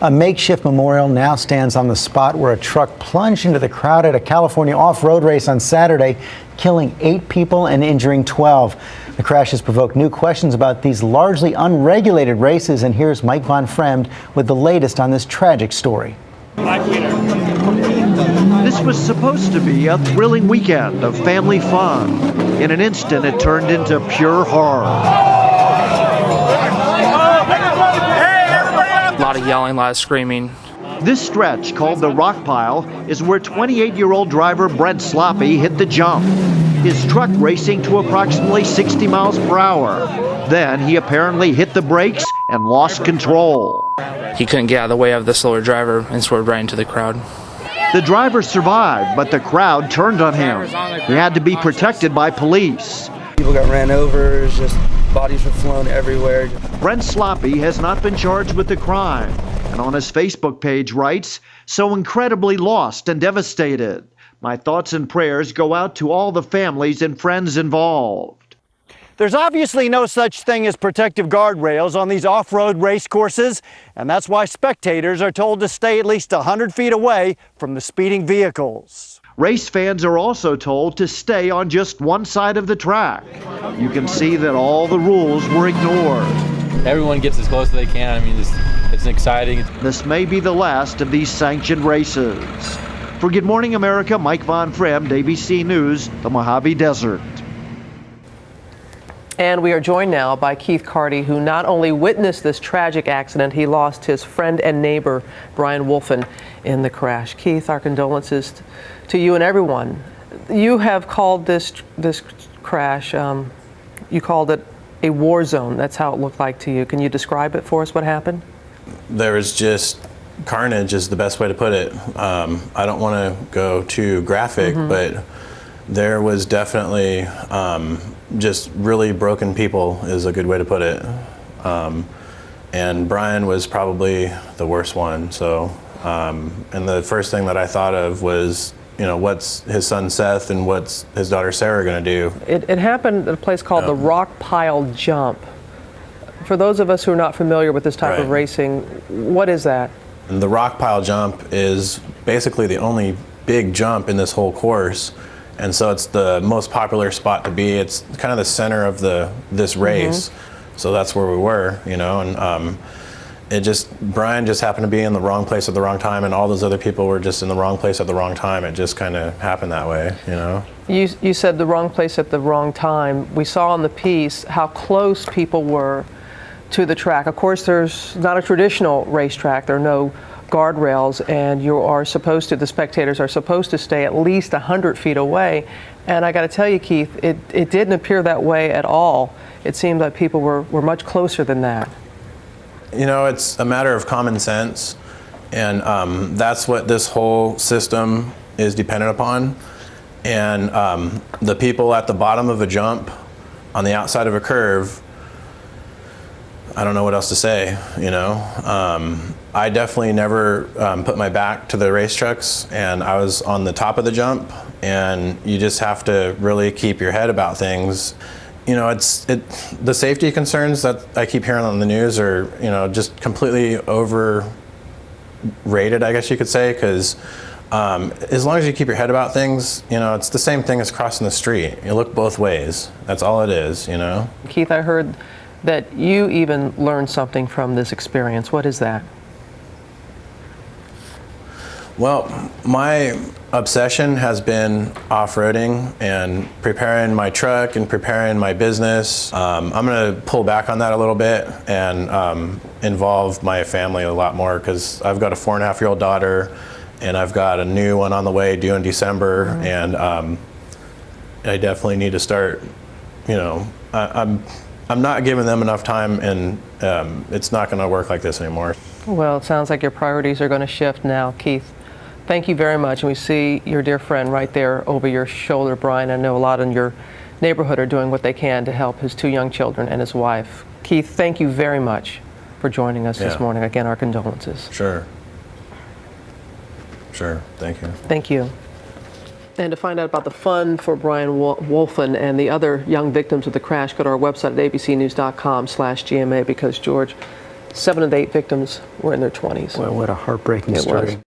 A makeshift memorial now stands on the spot where a truck plunged into the crowd at a California off-road race on Saturday, killing 8 people and injuring 12. The crash has provoked new questions about these largely unregulated races, and here's Mike Von Fremd with the latest on this tragic story. This was supposed to be a thrilling weekend of family fun. In an instant, it turned into pure horror. A lot of yelling, a lot of screaming. This stretch, called the Rock Pile, is where 28-year-old driver Brent Sloppy hit the jump. His truck racing to approximately 60 miles per hour. Then he apparently hit the brakes and lost control. He couldn't get out of the way of the slower driver and swerved right into the crowd. The driver survived, but the crowd turned on him. He had to be protected by police. People got ran over, just bodies were flown everywhere. Brent Sloppy has not been charged with the crime, and on his Facebook page writes, "So incredibly lost and devastated. My thoughts and prayers go out to all the families and friends involved." There's obviously no such thing as protective guardrails on these off-road race courses, and that's why spectators are told to stay at least 100 feet away from the speeding vehicles. Race fans are also told to stay on just one side of the track. You can see that all the rules were ignored. Everyone gets as close as they can. I mean, it's exciting. This may be the last of these sanctioned races. For Good Morning America, Mike Von Fremd, ABC News, the Mojave Desert. And we are joined now by Keith Carty, who not only witnessed this tragic accident, he lost his friend and neighbor, Brian Wolfen, in the crash. Keith, our condolences to you and everyone. You have called this crash, you called it a war zone. That's how it looked like to you. Can you describe it for us, what happened? There was just carnage is the best way to put it. I don't want to go too graphic, but there was definitely just really broken people is a good way to put it. And Brian was probably the worst one. So, and the first thing that I thought of was, you know, what's his son Seth and what's his daughter Sarah going to do? It happened at a place called the Rock Pile Jump. For those of us who are not familiar with this type of racing, what is that? And the Rock Pile Jump is basically the only big jump in this whole course. And so it's the most popular spot to be. It's kind of the center of this race. So that's where we were, you know, and Brian just happened to be in the wrong place at the wrong time, and all those other people were just in the wrong place at the wrong time. It just kind of happened that way, you know. You said the wrong place at the wrong time. We saw on the piece how close people were to the track. Of course, there's not a traditional racetrack. There are no guardrails, and the spectators are supposed to stay at least 100 feet away. And I got to tell you, Keith, it didn't appear that way at all. It seemed like people were much closer than that. You know, it's a matter of common sense, and that's what this whole system is dependent upon. And the people at the bottom of a jump on the outside of a curve, I don't know what else to say, you know. I definitely never put my back to the race trucks, and I was on the top of the jump, and you just have to really keep your head about things. You know, the safety concerns that I keep hearing on the news are, you know, just completely overrated, I guess you could say, because as long as you keep your head about things, you know, it's the same thing as crossing the street. You look both ways. That's all it is, you know. Keith, I heard that you even learned something from this experience. What is that? Well, my obsession has been off-roading and preparing my truck and preparing my business. I'm going to pull back on that a little bit and involve my family a lot more, because I've got a 4.5-year-old daughter, and I've got a new one on the way due in December, and I definitely need to start, you know, I'm not giving them enough time, and it's not going to work like this anymore. Well, it sounds like your priorities are going to shift now, Keith. Thank you very much. And we see your dear friend right there over your shoulder, Brian. I know a lot in your neighborhood are doing what they can to help his 2 young children and his wife. Keith, thank you very much for joining us this morning. Again, our condolences. Sure. Thank you. Thank you. And to find out about the fund for Brian Wolfen and the other young victims of the crash, go to our website at abcnews.com/GMA, because George, 7 of the 8 victims were in their 20s. Boy, what a heartbreaking It story. was.